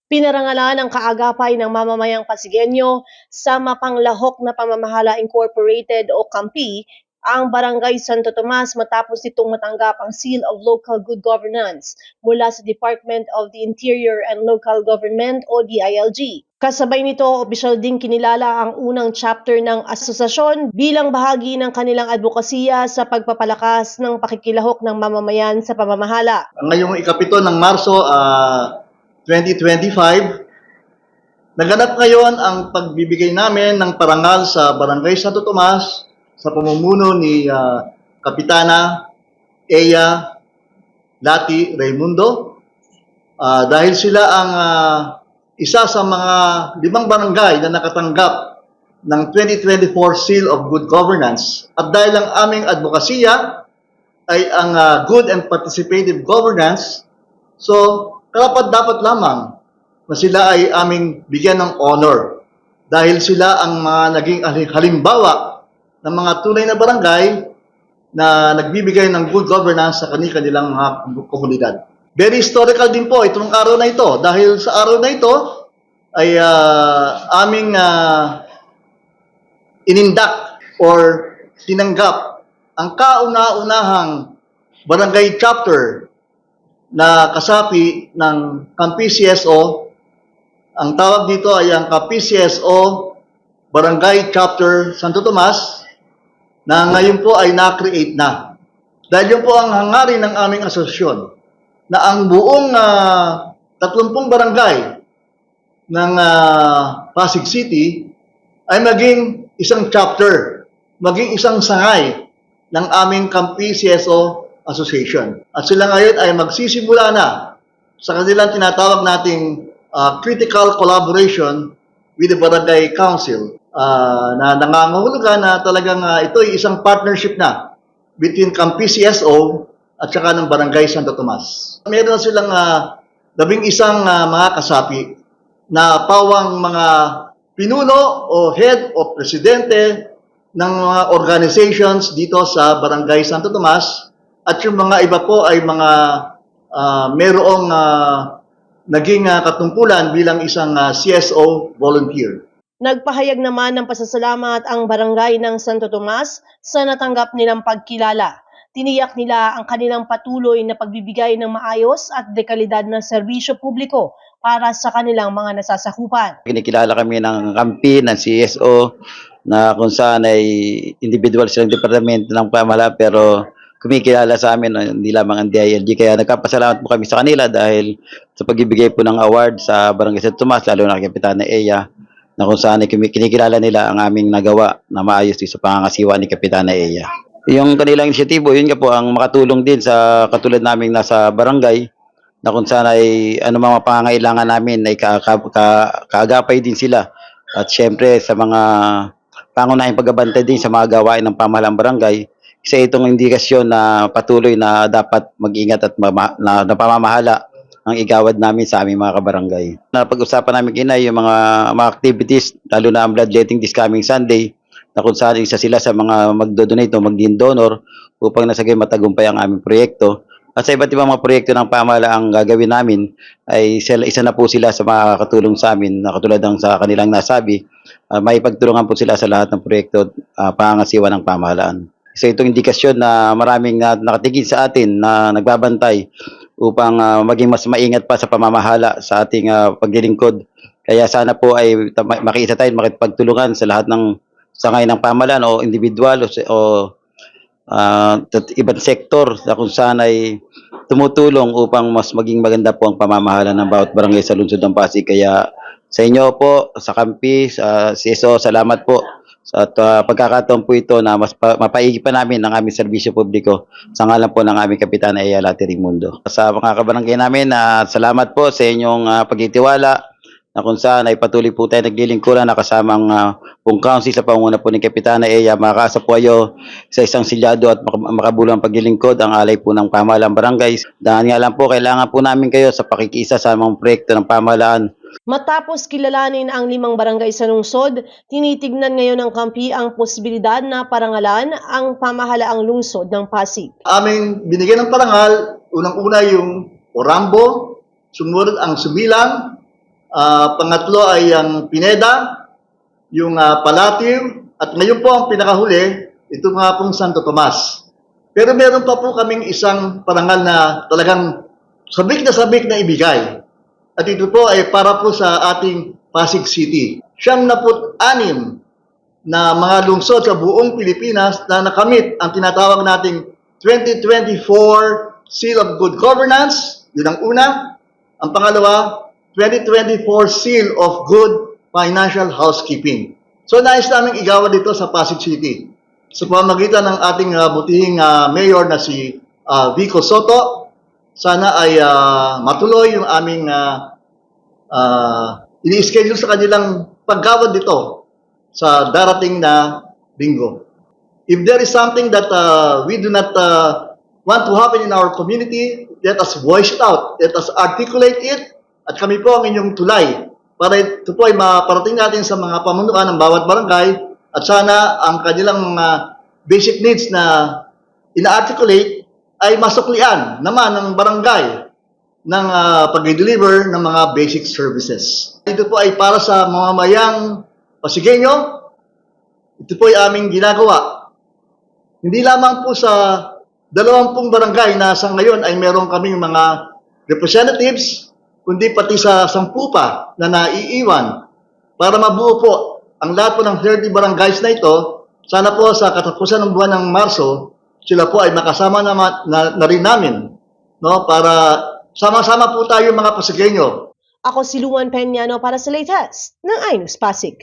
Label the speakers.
Speaker 1: Pinarangalan ang kaagapay ng mamamayang Pasigueño sa Mapanglahok na Pamamahala Incorporated o CAMPI ang Barangay Santo Tomas matapos nitong matanggap ang Seal of Local Good Governance mula sa Department of the Interior and Local Government o DILG. Kasabay nito, opisyal ding kinilala ang unang chapter ng asosasyon bilang bahagi ng kanilang advokasya sa pagpapalakas ng pakikilahok ng mamamayan sa pamamahala.
Speaker 2: Ngayong ikapito ng Marso 2025, naganap ngayon ang pagbibigay namin ng parangal sa Barangay Santo Tomas sa pamumuno ni Kapitana Eya Lati Raimundo. Dahil sila ang isa sa mga 5 barangay na nakatanggap ng 2024 Seal of Good Governance, at dahil ang aming advokasya ay ang good and participative governance, so karapat-dapat lamang na sila ay aming bigyan ng honor dahil sila ang mga naging halimbawa ng mga tunay na barangay na nagbibigay ng good governance sa kanilang mga komunidad. Very historical din po itong araw na ito dahil sa araw na ito ay aming inindak or tinanggap ang kauna-unahang barangay chapter na kasapi ng CAMPI CSO. Ang tawag dito ay ang CAMPI CSO Barangay Chapter Santo Tomas na ngayon po ay na-create na. Dahil yun po ang hangarin ng aming asosasyon na ang buong 30 barangay ng Pasig City ay maging isang chapter, maging isang sangay ng aming CAMPI CSO Association. At sila ngayon ay magsisimula na sa kanilang tinatawag nating critical collaboration with the Barangay Council na nangangahulugan na talagang ito ay isang partnership na between CAMPI CSO at saka ng Barangay Santo Tomas. Meron silang 11 mga kasapi na pawang mga pinuno o head o presidente ng mga organizations dito sa Barangay Santo Tomas. At yung mga iba po ay mga merong naging katungkulan bilang isang CSO volunteer.
Speaker 1: Nagpahayag naman ng pasasalamat ang barangay ng Santo Tomas sa natanggap nilang pagkilala. Tiniyak nila ang kanilang patuloy na pagbibigay ng maayos at dekalidad na serbisyo publiko para sa kanilang mga nasasakupan.
Speaker 3: Kinikilala kami ng CAMPI, ng CSO, na kung saan ay individual silang departamento ng pamahala pero kumikilala sa amin, hindi lamang ang DILG. Kaya nagpapasalamat po kami sa kanila dahil sa pagbibigay po ng award sa Barangay Santo Tomas, lalo na kay Kapitana Eya, na kung saan ay kinikilala nila ang aming nagawa na maayos sa pangangasiwa ni Kapitana Eya. Yung kanilang inisyatibo, yun nga po ang makatulong din sa katulad naming nasa barangay, na kung saan ay anumang pangangailangan namin ay kaagapay din sila. At syempre sa mga pangunahing pagbabantay din sa mga gawain ng pamahalang barangay, isa itong indikasyon na patuloy na dapat mag-ingat at na pamamahala ang igawad namin sa aming mga kabarangay. Napag-usapan namin kinay yung mga activities, lalo na ang bloodletting this coming Sunday, na kung saan isa sila sa mga magdodonate o maging donor upang nasagay matagumpay ang aming proyekto. At sa iba't ibang mga proyekto ng pamahala ang gagawin namin ay isa na po sila sa mga katulong sa amin na katulad ng sa kanilang nasabi, may pagtulungan po sila sa lahat ng proyekto pangangasiwa ng pamahalaan. Isa itong indikasyon na maraming nakatigil sa atin na nagbabantay upang maging mas maingat pa sa pamamahala sa ating paglilingkod. Kaya sana po ay makita tayo, makipagtulungan sa lahat ng sangay ng pamahalaan o individual o ibang sektor na kung saan ay tumutulong upang mas maging maganda po ang pamamahala ng bawat barangay sa lungsod ng Pasig. Kaya sa inyo po, sa CAMPI, sa CSO, salamat po sa pagkakataon po ito na mas mapaigi pa namin ang aming serbisyo publiko sa ngalan po ng aming Kapitana Eya Lati Raimundo. Sa mga kabarangay namin, salamat po sa inyong pagtitiwala na kung saan ay patuloy po tayo naglilingkuran na kasamang buong council sa pangunguna po ni Kapitana Eya. Makakasa po kayo sa isang silyado at makabulang paglilingkod ang alay po ng pamahalang barangay. Dahil nga lang po, kailangan po namin kayo sa pakikiisa sa mga proyekto ng pamahalaan.
Speaker 1: Matapos kilalanin ang 5 barangay sa lungsod, tinitignan ngayon ng CAMPI ang posibilidad na parangalan ang pamahalaang lungsod ng Pasig.
Speaker 2: Aming binigyan ng parangal, unang-una yung Orambo, sumunod ang Subilang, Pangatlo ay ang Pineda, yung Palatio, at ngayon po ang pinakahuli, ito nga pong Santo Tomas. Pero meron pa po kaming isang parangal na talagang sabik na ibigay. At ito po ay para po sa ating Pasig City. 76 na mga lungsod sa buong Pilipinas na nakamit ang tinatawag nating 2024 Seal of Good Governance. Yun ang una. Ang pangalawa, 2024 Seal of Good Financial Housekeeping. So nais namin igawa dito sa Pasig City sa pamamagitan ng ating butihing mayor na si Vico Soto. Sana ay matuloy yung aming ini-schedule sa kanilang paggawad dito sa darating na linggo. If there is something that we do not want to happen in our community, let us voice it out, let us articulate it, at kami po ang inyong tulay para ito po ay maparating natin sa mga pamunuan ng bawat barangay at sana ang kanilang mga basic needs na ina-articulate ay masuklian naman ng barangay ng pag-deliver ng mga basic services. Ito po ay para sa mamamayang Pasigueño. Ito po ay aming ginagawa. Hindi lamang po sa 20 barangay na sa ngayon ay meron kaming mga representatives, kundi pati sa 10 pa na naiiwan para mabuo po ang lahat po ng 30 barangays na ito. Sana po sa katapusan ng buwan ng Marso, sila po ay makasama na rin namin, no, para sama-sama po tayo mga Pasigueño.
Speaker 1: Ako si Luan Peñano para sa latest ng iNews Pasig.